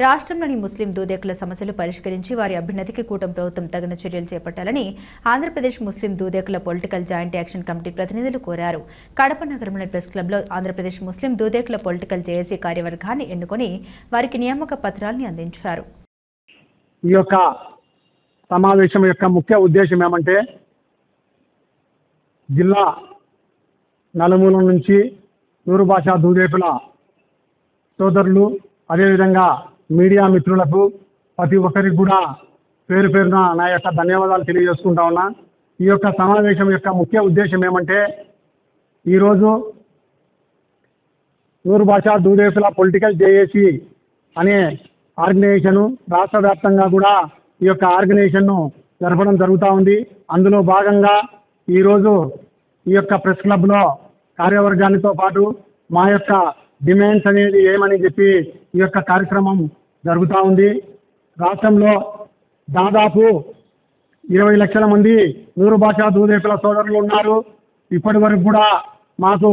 రాష్ట్రంలోని ముస్లిం దూదేకుల సమస్యలు పరిష్కరించి వారి అభ్యున్నతికి కూటమి ప్రభుత్వం తగిన చర్యలు చేపట్టాలని ఆంధ్రప్రదేశ్ ముస్లిం Dudekula political joint action committee ప్రతినిధులు కోరారు. కడప నగరంలోని ప్రెస్ క్లబ్లో ఆంధ్రప్రదేశ్ ముస్లిం దూదేకుల పొలిటికల్ జేఏసీ కార్యవర్గాన్ని ఎన్నుకొని వారికి నియామక పత్రాలను అందించారు. ఈ యొక్క సమావేశం యొక్క ముఖ్య ఉద్దేశం ఏమంటే జిల్లా నలుమూల నుంచి నూరు భాషా దూదేకుల సోదరులు అదేవిధంగా మీడియా మిత్రులకు ప్రతి ఒక్కరికి కూడా పేరు పేరున నా యొక్క ధన్యవాదాలు తెలియజేసుకుంటా ఉన్నా. ఈ యొక్క సమావేశం యొక్క ముఖ్య ఉద్దేశం ఏమంటే ఈరోజు నూరు భాషా దూదేకుల పొలిటికల్ జేఏసీ అనే ఆర్గనైజేషను రాష్ట్ర వ్యాప్తంగా కూడా ఈ యొక్క ఆర్గనైజేషన్ను జరపడం జరుగుతూ ఉంది. అందులో భాగంగా ఈరోజు ఈ యొక్క ప్రెస్ క్లబ్లో కార్యవర్గానితో పాటు మా యొక్క డిమాండ్స్ అనేది ఏమని చెప్పి ఈ యొక్క కార్యక్రమం జరుగుతూ ఉంది. రాష్ట్రంలో దాదాపు 20 లక్షల మంది నూరు భాషా దూదేకుల సోదరులు ఉన్నారు. ఇప్పటి వరకు కూడా మాకు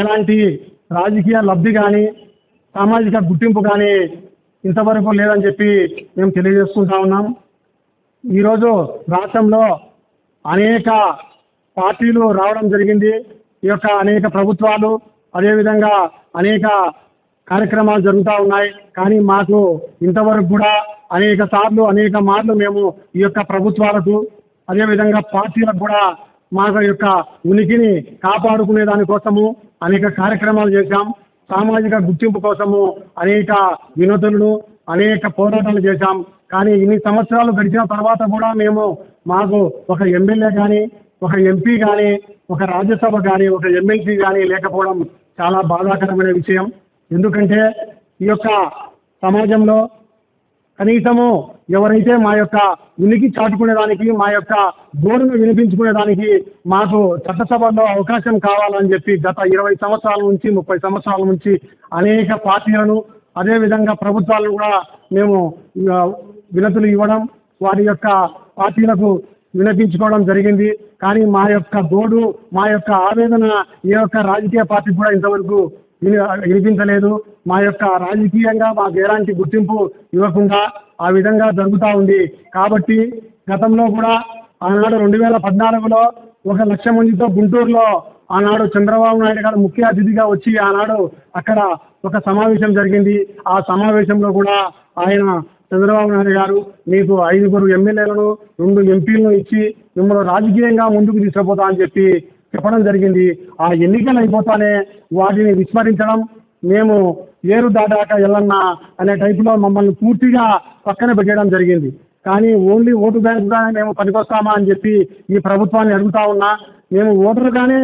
ఎలాంటి రాజకీయ లబ్ధి కానీ సామాజిక గుర్తింపు కానీ ఇంతవరకు లేదని చెప్పి మేము తెలియజేసుకుంటా ఉన్నాం. ఈరోజు రాష్ట్రంలో అనేక పార్టీలు రావడం జరిగింది. ఈ యొక్క అనేక ప్రభుత్వాలు అదేవిధంగా అనేక కార్యక్రమాలు జరుగుతూ ఉన్నాయి. కానీ మాకు ఇంతవరకు కూడా అనేక మార్లు మేము ఈ యొక్క ప్రభుత్వాలకు అదేవిధంగా పార్టీలకు కూడా మా యొక్క ఉనికిని కాపాడుకునే దానికోసము అనేక కార్యక్రమాలు చేశాం. సామాజిక గుర్తింపు కోసము అనేక వినతులను అనేక పోరాటాలు చేశాం. కానీ ఇన్ని సంవత్సరాలు గడిచిన తర్వాత కూడా మాకు ఒక ఎమ్మెల్యే కానీ ఒక ఎంపీ కానీ ఒక రాజ్యసభ కానీ ఒక ఎమ్మెల్సీ కానీ లేకపోవడం చాలా బాధాకరమైన విషయం. ఎందుకంటే ఈ యొక్క సమాజంలో కనీసము ఎవరైతే మా యొక్క ఉనికి చాటుకునేదానికి మా యొక్క గోడును వినిపించుకునేదానికి మాకు చట్టసభలో అవకాశం కావాలని చెప్పి గత 20 సంవత్సరాల నుంచి 30 సంవత్సరాల నుంచి అనేక పార్టీలను అదేవిధంగా ప్రభుత్వాలను కూడా మేము వినతులు ఇవ్వడం వారి యొక్క పార్టీలకు వినిపించుకోవడం జరిగింది. కానీ మా యొక్క గోడు మా యొక్క ఆవేదన ఏ యొక్క రాజకీయ పార్టీ కూడా ఇంతవరకు వినిపించలేదు. మా యొక్క రాజకీయంగా మాకు ఎలాంటి గుర్తింపు ఇవ్వకుండా ఆ విధంగా జరుగుతూ ఉంది. కాబట్టి గతంలో కూడా ఆనాడు 2014లో 1 లక్ష మందితో గుంటూరులో ఆనాడు చంద్రబాబు నాయుడు గారు ముఖ్య అతిథిగా వచ్చి ఆనాడు అక్కడ ఒక సమావేశం జరిగింది. ఆ సమావేశంలో కూడా ఆయన చంద్రబాబు నాయుడు గారు మీకు 5 ఎమ్మెల్యేలను 2 ఎంపీలను ఇచ్చి మిమ్మల్ని రాజకీయంగా ముందుకు తీసుకుపోతా అని చెప్పడం జరిగింది. ఆ ఎన్నికలు అయిపోతానే వాటిని విస్మరించడం, మేము ఏరు దాటాక ఎల్లన్నా అనే టైపులో మమ్మల్ని పూర్తిగా పక్కన పెట్టడం జరిగింది. కానీ ఓన్లీ ఓటు బ్యాంకుగానే మేము పనికొస్తామా అని చెప్పి ఈ ప్రభుత్వాన్ని అడుగుతా ఉన్నా. మేము ఓటరుగానే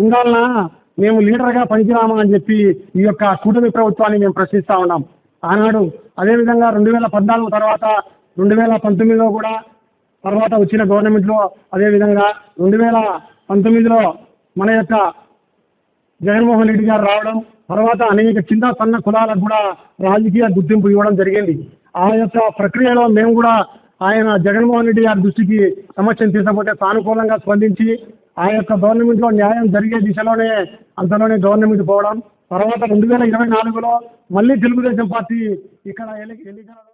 ఉండాలన్నా మేము లీడర్గా పనికిరామా అని చెప్పి ఈ యొక్క కూటమి ప్రభుత్వాన్ని మేము ప్రశ్నిస్తూ ఉన్నాం. ఆనాడు అదేవిధంగా 2014 తర్వాత 2019లో కూడా తర్వాత వచ్చిన గవర్నమెంట్లో అదేవిధంగా 2019లో మన యొక్క జగన్మోహన్ రెడ్డి గారు రావడం తర్వాత అనేక చిన్న సన్న కులాలకు కూడా రాజకీయ గుర్తింపు ఇవ్వడం జరిగింది. ఆ యొక్క ప్రక్రియలో మేము కూడా ఆయన జగన్మోహన్ రెడ్డి గారి దృష్టికి సమస్యను తీసుకపోతే సానుకూలంగా స్పందించి ఆ యొక్క గవర్నమెంట్లో న్యాయం జరిగే దిశలోనే అంతలోనే గవర్నమెంట్ పోవడం తర్వాత 2024లో మళ్ళీ తెలుగుదేశం పార్టీ ఇక్కడ ఎన్నికలలో